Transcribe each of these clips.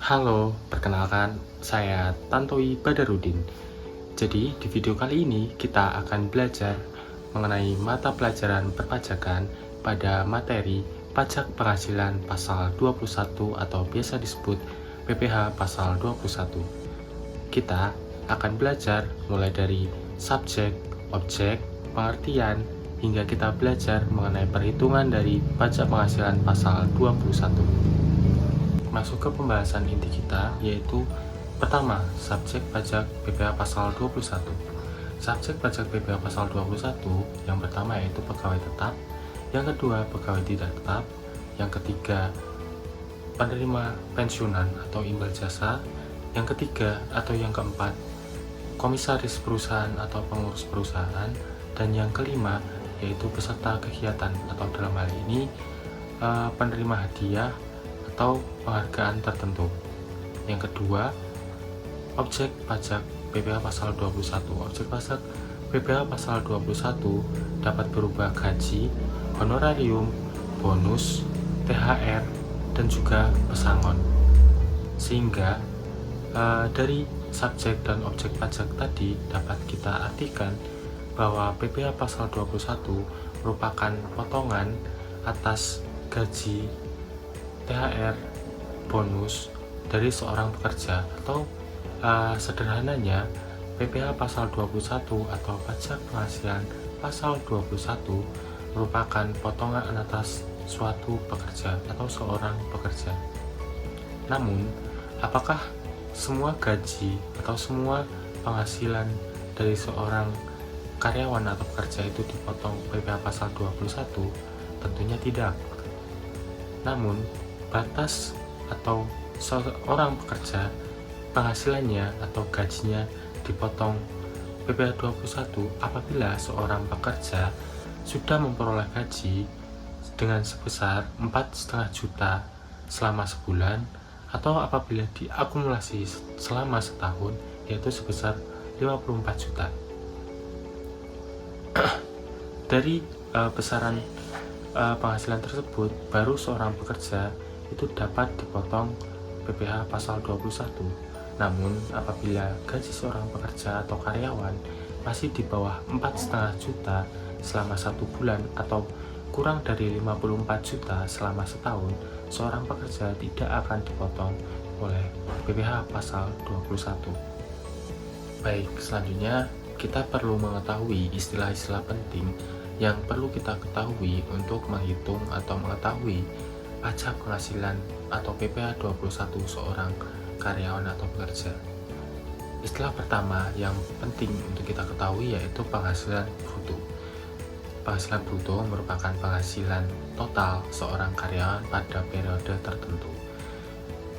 Halo, perkenalkan, saya Tantowi Badarudin. Jadi, di video kali ini kita akan belajar mengenai mata pelajaran perpajakan pada materi pajak penghasilan pasal 21 atau biasa disebut PPh pasal 21. Kita akan belajar mulai dari subjek, objek, pengertian, hingga kita belajar mengenai perhitungan dari pajak penghasilan pasal 21. Masuk ke pembahasan inti kita, yaitu pertama, subjek pajak PPh pasal 21. Subjek pajak PPh pasal 21 yang pertama yaitu pegawai tetap, yang kedua pegawai tidak tetap, yang ketiga penerima pensiunan atau imbal jasa, yang ketiga atau yang keempat komisaris perusahaan atau pengurus perusahaan, dan yang kelima yaitu peserta kegiatan atau dalam hal ini penerima hadiah atau penghargaan tertentu. Yang kedua, objek pajak PPh pasal 21. Objek pajak PPh pasal 21 dapat berupa gaji, honorarium, bonus, THR, dan juga pesangon. Sehingga dari subjek dan objek pajak tadi dapat kita artikan bahwa PPh pasal 21 merupakan potongan atas gaji, THR, bonus dari seorang pekerja, atau sederhananya PPh pasal 21 atau pajak penghasilan pasal 21 merupakan potongan atas suatu pekerja atau seorang pekerja. Namun, apakah semua gaji atau semua penghasilan dari seorang karyawan atau pekerja itu dipotong PPh pasal 21? Tentunya tidak. Namun, batas atau seorang pekerja penghasilannya atau gajinya dipotong PPh 21 apabila seorang pekerja sudah memperoleh gaji dengan sebesar 4,5 juta selama sebulan, atau apabila diakumulasi selama setahun yaitu sebesar 54 juta. Dari besaran penghasilan tersebut, baru seorang pekerja itu dapat dipotong PPh pasal 21. Namun, apabila gaji seorang pekerja atau karyawan masih di bawah 4,5 juta selama 1 bulan atau kurang dari 54 juta selama setahun, seorang pekerja tidak akan dipotong oleh PPh pasal 21. Baik, selanjutnya kita perlu mengetahui istilah-istilah penting yang perlu kita ketahui untuk menghitung atau mengetahui pajak penghasilan atau PPh 21 seorang karyawan atau pekerja. Istilah pertama yang penting untuk kita ketahui yaitu penghasilan bruto. Penghasilan bruto merupakan penghasilan total seorang karyawan pada periode tertentu,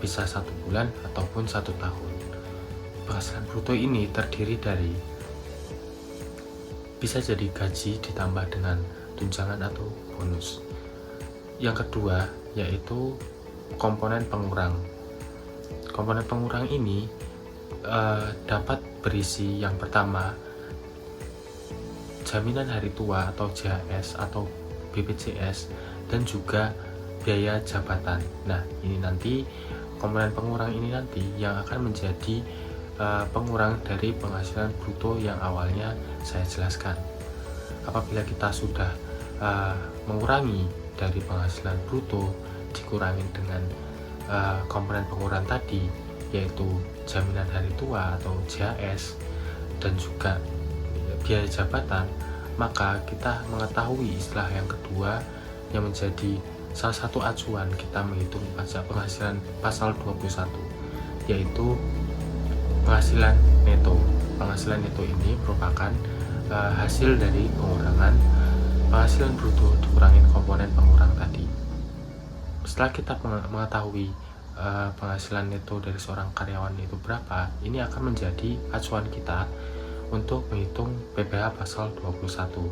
bisa 1 bulan ataupun 1 tahun. Penghasilan bruto ini terdiri dari bisa jadi gaji ditambah dengan tunjangan atau bonus. Yang kedua yaitu komponen pengurang. Komponen pengurang ini dapat berisi yang pertama jaminan hari tua atau JHS atau BPJS, dan juga biaya jabatan. Nah, ini nanti komponen pengurang ini nanti yang akan menjadi pengurang dari penghasilan bruto yang awalnya saya jelaskan. Apabila kita sudah mengurangi dari penghasilan bruto dikurangi dengan komponen pengurang tadi, yaitu jaminan hari tua atau JHS dan juga biaya jabatan, maka kita mengetahui istilah yang kedua yang menjadi salah satu acuan kita menghitung pajak penghasilan pasal 21, yaitu penghasilan neto. Penghasilan neto ini merupakan hasil dari pengurangan penghasilan bruto dikurangi komponen pengurang tadi. Setelah kita mengetahui penghasilan neto dari seorang karyawan itu berapa, ini akan menjadi acuan kita untuk menghitung PPh pasal 21.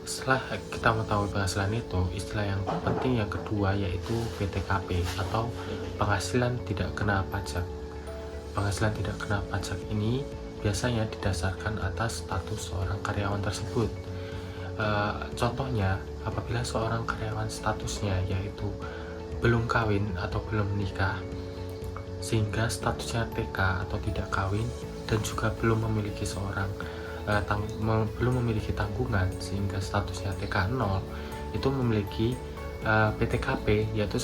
Setelah kita mengetahui penghasilan neto, istilah yang penting yang kedua yaitu PTKP atau penghasilan tidak kena pajak. Penghasilan tidak kena pajak ini biasanya didasarkan atas status seorang karyawan tersebut. Contohnya, apabila seorang karyawan statusnya yaitu belum kawin atau belum menikah, sehingga statusnya TK atau tidak kawin, dan juga belum memiliki belum memiliki tanggungan sehingga statusnya TK 0, itu memiliki PTKP yaitu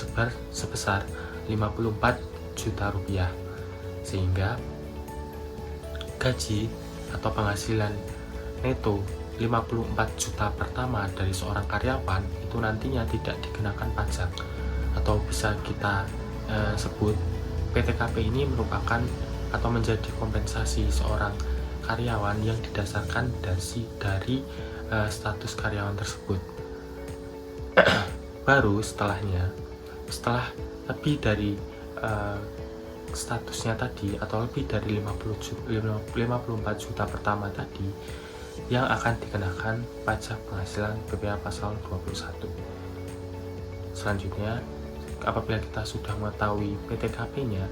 sebesar 54 juta rupiah, sehingga gaji atau penghasilan neto 54 juta pertama dari seorang karyawan itu nantinya tidak dikenakan pajak, atau bisa kita sebut PTKP ini merupakan atau menjadi kompensasi seorang karyawan yang didasarkan dari status karyawan tersebut. Baru setelah lebih dari statusnya tadi atau lebih dari 54 juta pertama tadi, yang akan dikenakan pajak penghasilan PPh pasal 21. Selanjutnya, apabila kita sudah mengetahui PTKP-nya,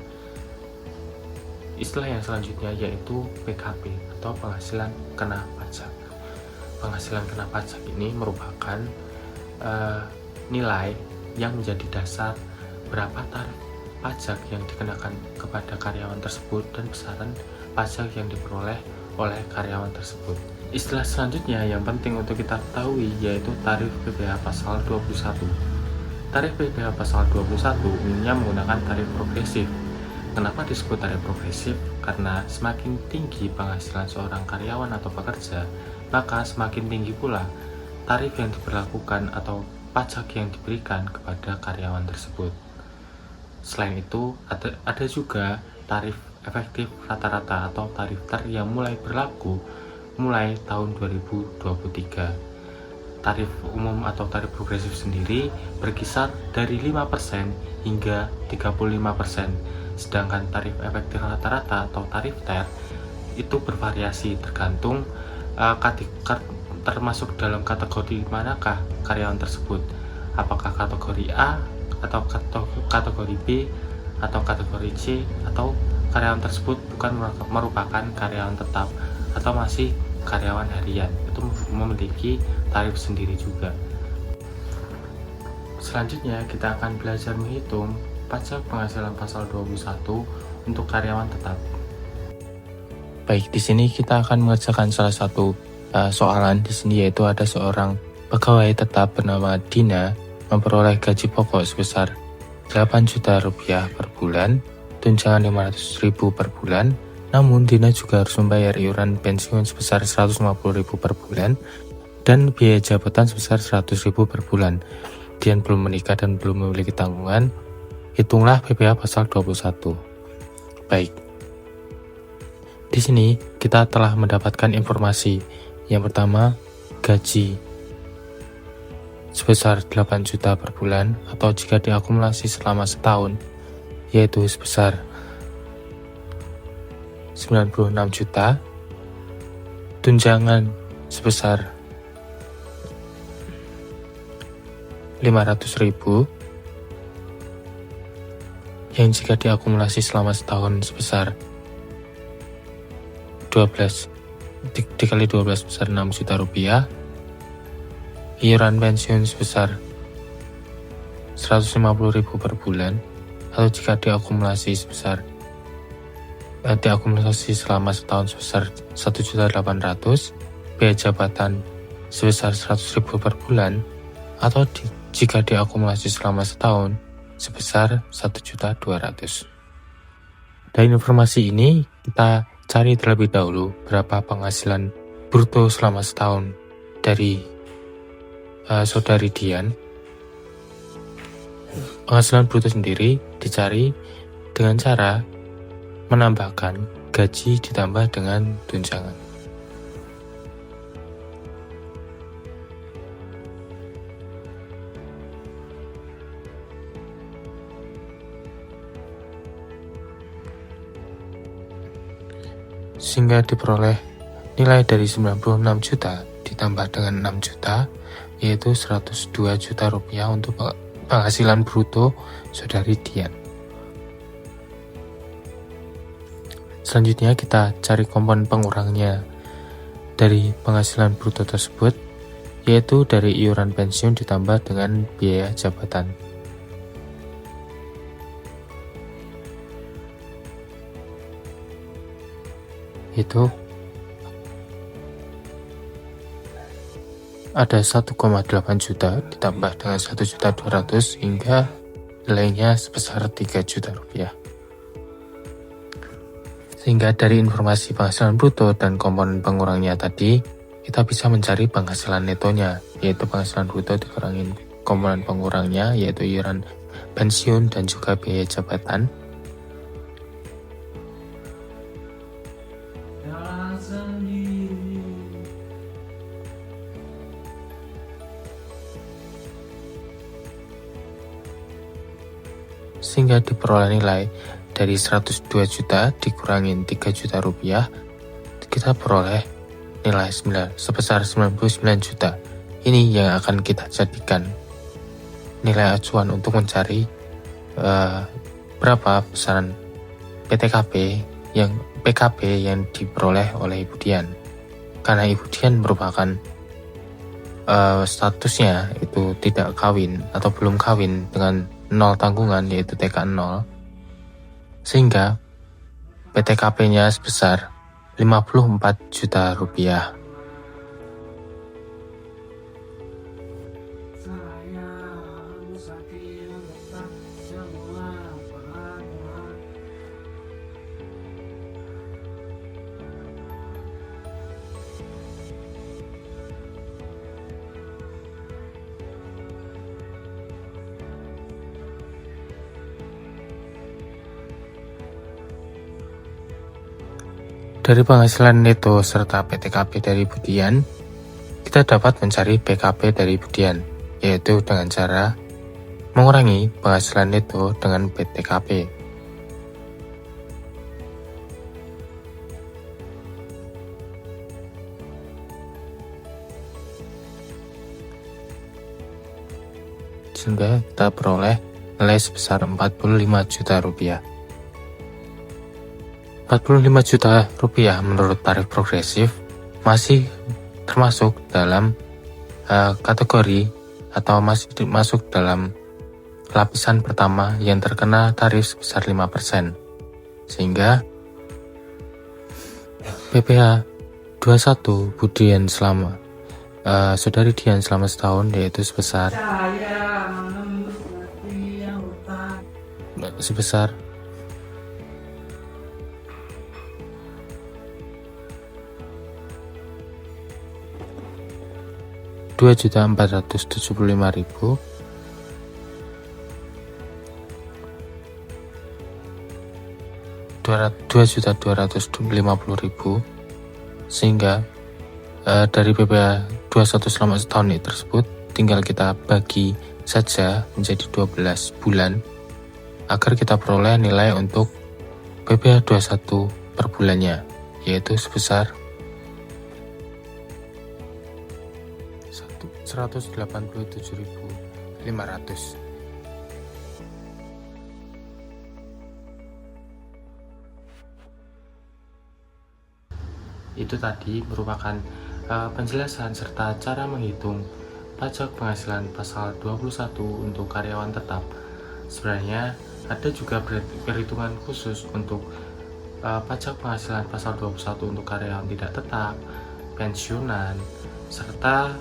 istilah yang selanjutnya yaitu PKP atau penghasilan kena pajak. Penghasilan kena pajak ini merupakan nilai yang menjadi dasar berapa tarif pajak yang dikenakan kepada karyawan tersebut dan besaran pajak yang diperoleh oleh karyawan tersebut. Istilah selanjutnya yang penting untuk kita ketahui yaitu tarif PPh pasal 21. Tarif PPh pasal 21 umumnya menggunakan tarif progresif. Kenapa disebut tarif progresif? Karena semakin tinggi penghasilan seorang karyawan atau pekerja, maka semakin tinggi pula tarif yang diberlakukan atau pajak yang diberikan kepada karyawan tersebut. Selain itu, ada juga tarif efektif rata-rata atau tarif TER yang mulai berlaku mulai tahun 2023. Tarif umum atau tarif progresif sendiri berkisar dari 5% hingga 35%, sedangkan tarif efektif rata-rata atau tarif TER itu bervariasi tergantung termasuk dalam kategori manakah karyawan tersebut, apakah kategori A atau kategori B atau kategori C, atau karyawan tersebut bukan merupakan karyawan tetap atau masih karyawan harian, itu memiliki tarif sendiri juga. Selanjutnya kita akan belajar menghitung pajak penghasilan pasal 21 untuk karyawan tetap. Baik, di sini kita akan mengerjakan salah satu soalan di sini, yaitu ada seorang pegawai tetap bernama Dina memperoleh gaji pokok sebesar 8 juta rupiah per bulan, tunjangan 500.000 per bulan, namun Dina juga harus membayar iuran pensiun sebesar 150.000 per bulan dan biaya jabatan sebesar 100.000 per bulan. Dia belum menikah dan belum memiliki tanggungan. Hitunglah PPh pasal 21. Baik. Di sini kita telah mendapatkan informasi. Yang pertama, gaji sebesar 8 juta per bulan, atau jika diakumulasi selama setahun yaitu sebesar 96 juta. Tunjangan sebesar 500.000 yang jika diakumulasi selama setahun sebesar 12 dikali 12 sebesar 6 juta rupiah. Iuran pensiun sebesar 150.000 per bulan, atau jika diakumulasi selama setahun sebesar 1.800.000, biaya jabatan sebesar 100.000 per bulan, atau jika diakumulasi selama setahun sebesar 1.200.000. Dari informasi ini kita cari terlebih dahulu berapa penghasilan bruto selama setahun dari saudari Dian. Penghasilan bruto sendiri dicari dengan cara menambahkan gaji ditambah dengan tunjangan. Sehingga diperoleh nilai dari 96 juta ditambah dengan 6 juta, yaitu 102 juta rupiah untuk penghasilan bruto saudari Dian. Selanjutnya kita cari komponen pengurangnya dari penghasilan bruto tersebut, yaitu dari iuran pensiun ditambah dengan biaya jabatan. Itu ada 1,8 juta ditambah dengan 1.200.000 hingga nilainya sebesar 3 juta rupiah. Sehingga dari informasi penghasilan bruto dan komponen pengurangnya tadi, kita bisa mencari penghasilan netonya, yaitu penghasilan bruto dikurangin komponen pengurangnya, yaitu iuran pensiun dan juga biaya jabatan. Sehingga diperoleh nilai dari 102 juta dikurangin 3 juta rupiah, kita peroleh nilai sebesar 99 juta. Ini yang akan kita jadikan nilai acuan untuk mencari berapa besaran PKP yang diperoleh oleh Ibu Dian. Karena Ibu Dian merupakan statusnya itu tidak kawin atau belum kawin dengan 0 tanggungan, yaitu TK 0, sehingga PTKP-nya sebesar 54 juta rupiah. Dari penghasilan neto serta PTKP dari Ibu Dian, kita dapat mencari PKP dari Ibu Dian, yaitu dengan cara mengurangi penghasilan neto dengan PTKP. Sehingga kita peroleh nilai sebesar 45 juta rupiah. 45 juta rupiah menurut tarif progresif masih termasuk dalam kategori atau masih masuk dalam lapisan pertama yang terkena tarif sebesar 5%. Sehingga PPh 21 Budian selama Saudari Dian selama setahun yaitu sebesar 2.475.000 2.250.000, sehingga dari PPh 21 selama setahun ini tersebut tinggal kita bagi saja menjadi 12 bulan agar kita peroleh nilai untuk PPh 21 per bulannya, yaitu sebesar 187.500. Itu tadi merupakan penjelasan serta cara menghitung pajak penghasilan pasal 21 untuk karyawan tetap. Sebenarnya ada juga perhitungan khusus untuk pajak penghasilan pasal 21 untuk karyawan tidak tetap, pensiunan, serta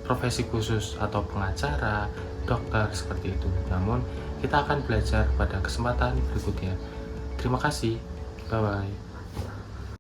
profesi khusus atau pengacara, dokter, seperti itu. Namun kita akan belajar pada kesempatan berikutnya. Terima kasih, bye-bye.